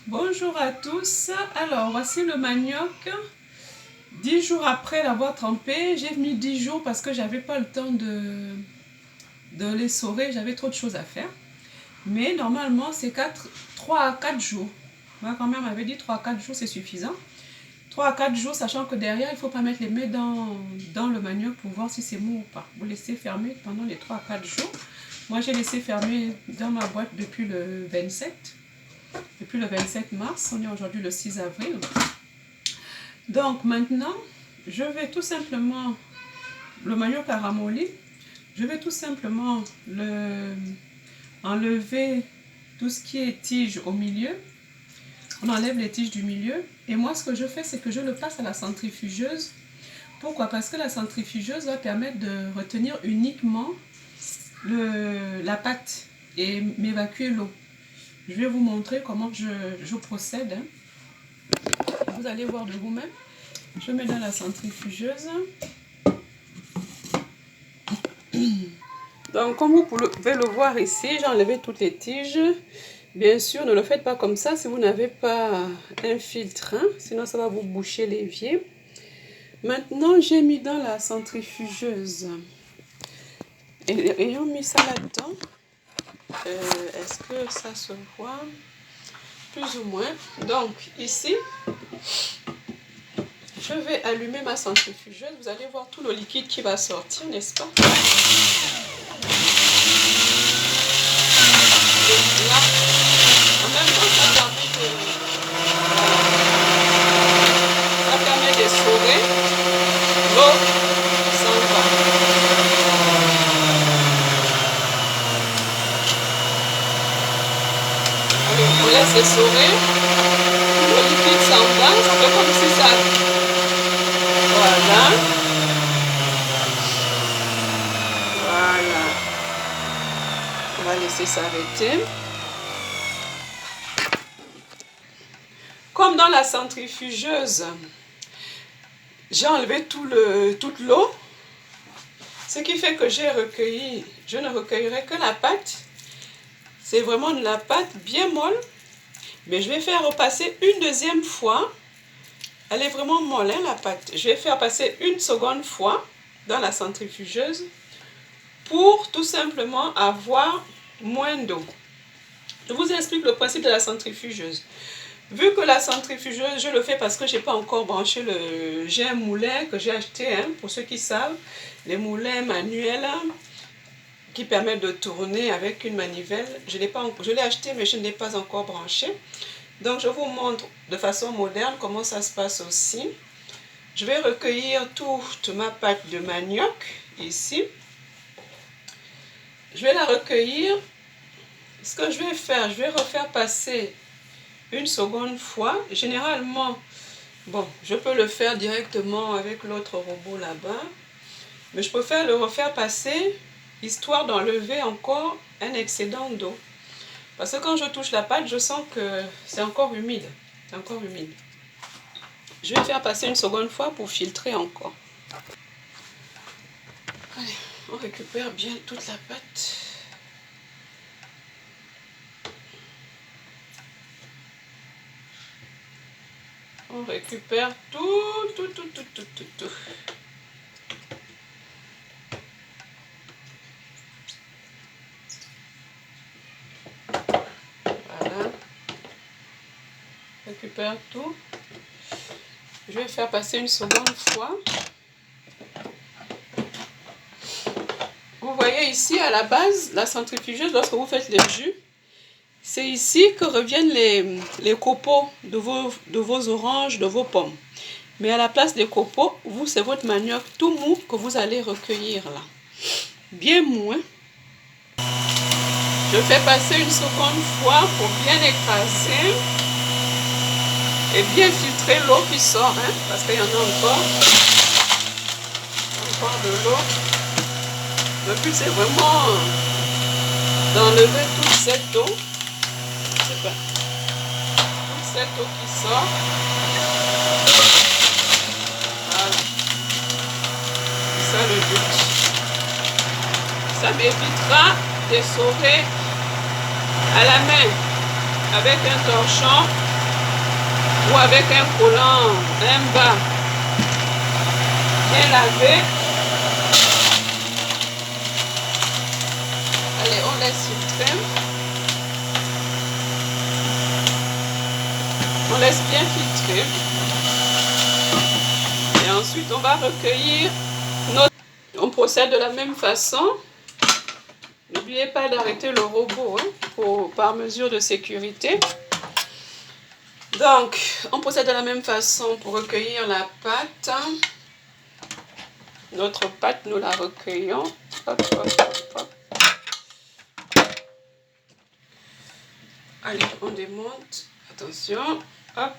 Bonjour à tous. Alors, voici le manioc. 10 jours après l'avoir trempé, j'ai mis 10 jours parce que j'avais pas le temps de les saurer, j'avais trop de choses à faire. Mais normalement, c'est 3 à 4 jours. Ma grand-mère m'avait dit 3 à 4 jours, c'est suffisant. 3 à 4 jours, sachant que derrière, il ne faut pas mettre les mains dans le manioc pour voir si c'est mou ou pas. Vous laissez fermer pendant les 3 à 4 jours. Moi, j'ai laissé fermer dans ma boîte depuis le 27. Depuis le 27 mars, on est aujourd'hui le 6 avril. Donc maintenant, je vais tout simplement, le manioc a ramolli, je vais tout simplement enlever tout ce qui est tige au milieu. On enlève les tiges du milieu. Et moi, ce que je fais, c'est que je le passe à la centrifugeuse. Pourquoi? Parce que la centrifugeuse va permettre de retenir uniquement la pâte et m'évacuer l'eau. Je vais vous montrer comment je procède. Vous allez voir de vous-même. Je mets dans la centrifugeuse. Donc, comme vous pouvez le voir ici, j'ai enlevé toutes les tiges. Bien sûr, ne le faites pas comme ça si vous n'avez pas un filtre, hein, sinon ça va vous boucher l'évier. Maintenant, j'ai mis dans la centrifugeuse. Et ayant mis ça là-dedans, est-ce que ça se voit? Plus ou moins. Donc, ici, je vais allumer ma centrifugeuse. Vous allez voir tout le liquide qui va sortir, n'est-ce pas? Et là, en même temps, ça permet d'essorer. L'eau s'en va. Allez, on laisse essorer. Le liquide s'en va. Ça fait comme si ça... Voilà. Voilà. On va laisser s'arrêter. Comme dans la centrifugeuse, j'ai enlevé toute l'eau, ce qui fait que j'ai recueilli, je ne recueillerai que la pâte. C'est vraiment de la pâte bien molle, mais je vais faire repasser une deuxième fois. Elle est vraiment molle, hein, la pâte. Je vais faire passer une seconde fois dans la centrifugeuse pour tout simplement avoir moins d'eau. Je vous explique le principe de la centrifugeuse. Vu que la centrifugeuse, je le fais parce que je n'ai pas encore branché j'ai un moulin que j'ai acheté, hein, pour ceux qui savent, les moulins manuels qui permettent de tourner avec une manivelle. Je l'ai acheté, mais je ne l'ai pas encore branché. Donc, je vous montre de façon moderne comment ça se passe aussi. Je vais recueillir toute ma pâte de manioc ici. Je vais la recueillir. Ce que je vais faire, je vais refaire passer une seconde fois. Généralement, bon, je peux le faire directement avec l'autre robot là-bas, mais je préfère le refaire passer histoire d'enlever encore un excédent d'eau. Parce que quand je touche la pâte, je sens que c'est encore humide. C'est encore humide. Je vais faire passer une seconde fois pour filtrer encore. Allez, on récupère bien toute la pâte. On récupère tout. Voilà. Récupère tout. Je vais faire passer une seconde fois. Vous voyez ici à la base, la centrifugeuse, lorsque vous faites les jus, c'est ici que reviennent les copeaux de vos oranges, de vos pommes. Mais à la place des copeaux, vous, c'est votre manioc tout mou que vous allez recueillir là. Bien mou, hein? Je fais passer une seconde fois pour bien écraser et bien filtrer l'eau qui sort, hein, parce qu'il y en a encore de l'eau. Le but, c'est vraiment d'enlever toute cette eau. Toute cette eau qui sort. Voilà. C'est ça le but. Ça m'évitera d'essorer à la main avec un torchon ou avec un collant, un bas bien lavé. Allez, on laisse filtrer. On laisse bien filtrer. Et ensuite, on va recueillir notre... On procède de la même façon. N'oubliez pas d'arrêter le robot par mesure de sécurité. Donc, on procède de la même façon pour recueillir la pâte. Notre pâte, nous la recueillons. Hop, hop, hop, hop. Allez, on démonte. Attention. Hop.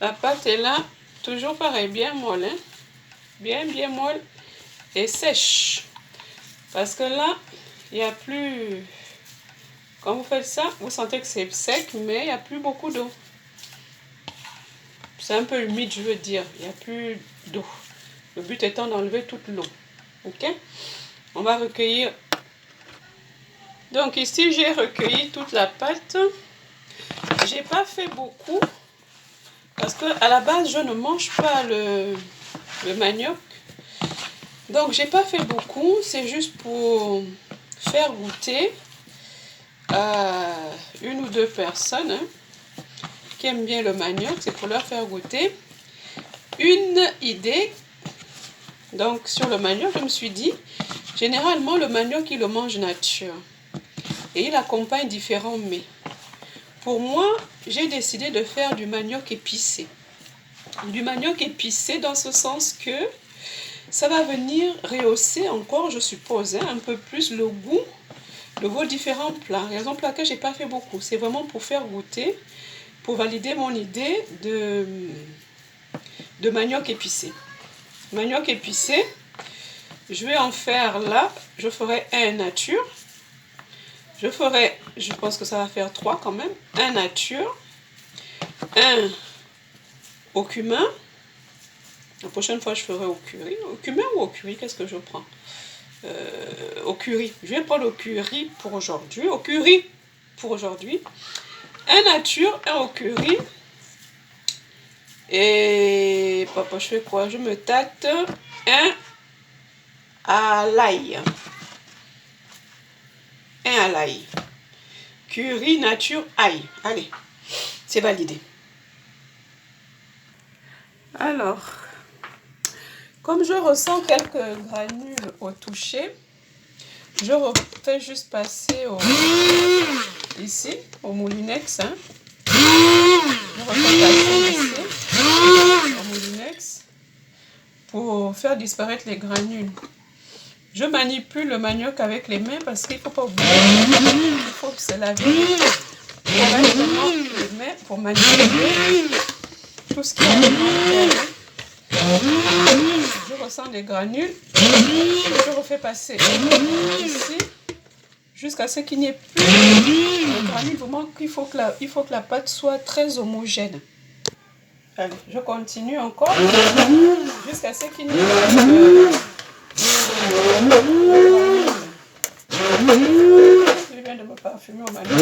La pâte est là. Toujours pareil, bien molle. Hein? Bien molle et sèche. Parce que là, il n'y a plus... Quand vous faites ça, vous sentez que c'est sec, mais il n'y a plus beaucoup d'eau. C'est un peu humide, je veux dire. Il n'y a plus d'eau. Le but étant d'enlever toute l'eau. Ok? On va recueillir. Donc ici, j'ai recueilli toute la pâte. J'ai pas fait beaucoup. Parce que à la base, je ne mange pas le manioc. Donc, j'ai pas fait beaucoup. C'est juste pour faire goûter à une ou deux personnes qui aiment bien le manioc. C'est pour leur faire goûter une idée. Donc, sur le manioc, je me suis dit, généralement, le manioc, il le mange nature. Et il accompagne différents mets. Pour moi, j'ai décidé de faire du manioc épicé. Du manioc épicé dans ce sens que ça va venir rehausser encore, je suppose, un peu plus le goût de vos différents plats. Raison pour laquelle je n'ai pas fait beaucoup. C'est vraiment pour faire goûter, pour valider mon idée de manioc épicé. Manioc épicé, je vais en faire là, je ferai un nature. Je pense que ça va faire 3 quand même. Un nature, un au cumin. La prochaine fois, je ferai au curry. Au cumin ou au curry, qu'est-ce que je prends? Au curry. Je vais prendre au curry pour aujourd'hui. Au curry pour aujourd'hui. Un nature, un au curry. Et papa, je fais quoi? Je me tâte un à l'ail. Un à l'ail. Curry, nature, ail. Allez, c'est validé. Alors, comme je ressens quelques granules au toucher, je refais juste passer ici, au moulinex. Hein. Je refais passer ici, au moulinex, pour faire disparaître les granules. Je manipule le manioc avec les mains parce qu'il ne faut pas oublier qu'il faut se laver correctement les mains pour manipuler tout ce qui est à l'intérieur. Je ressens des granules, je refais passer ici jusqu'à ce qu'il n'y ait plus de granules. Vraiment, il faut que la pâte soit très homogène. Allez, je continue encore jusqu'à ce qu'il n'y ait plus de je viens de me parfumer au manioc.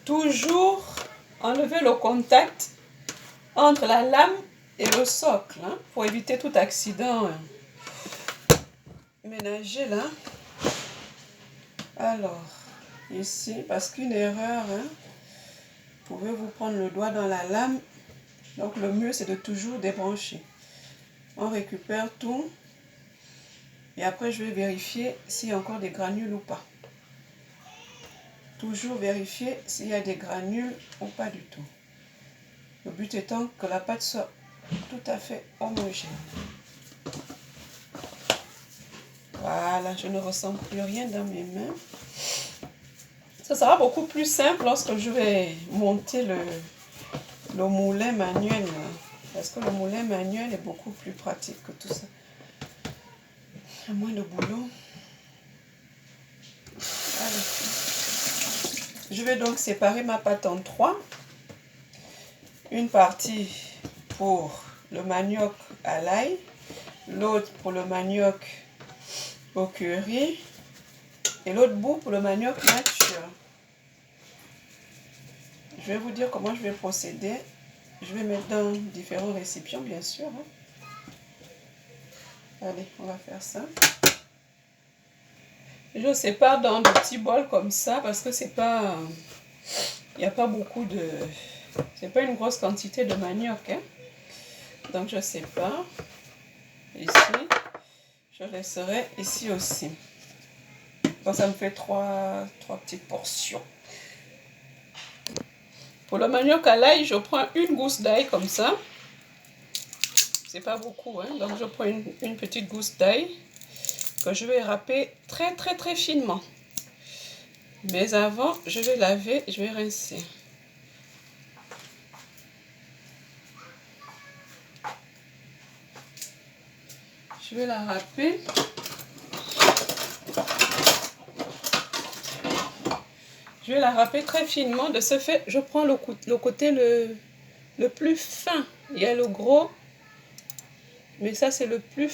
Toujours enlever le contact entre la lame et le socle pour éviter tout accident ménager là. Alors, ici, parce qu'une erreur, vous pouvez vous prendre le doigt dans la lame. Donc le mieux c'est de toujours débrancher. On récupère tout. Et après je vais vérifier s'il y a encore des granules ou pas. Toujours vérifier s'il y a des granules ou pas du tout. Le but étant que la pâte soit tout à fait homogène. Voilà, je ne ressens plus rien dans mes mains. Ça sera beaucoup plus simple lorsque je vais monter le moulin manuel. Parce que le moulin manuel est beaucoup plus pratique que tout ça. Il y a moins de boulot. Allez. Je vais donc séparer ma pâte en 3. Une partie pour le manioc à l'ail, l'autre pour le manioc au curry et l'autre bout pour le manioc nature. Je vais vous dire comment je vais procéder. Je vais mettre dans différents récipients, bien sûr. Allez, on va faire ça. Je sépare dans de petits bols comme ça parce que c'est pas... Il n'y a pas beaucoup de... C'est pas une grosse quantité de manioc. Hein? Donc je sépare. Ici. Je laisserai ici aussi. Donc ça me fait trois petites portions. Pour le manioc à l'ail, je prends une gousse d'ail comme ça. C'est pas beaucoup, hein? Donc je prends une petite gousse d'ail que je vais râper très finement. Mais avant, je vais laver, je vais rincer. Je vais la râper. Je vais la râper très finement. De ce fait, je prends le côté le plus fin. Il y a le gros, mais ça c'est le plus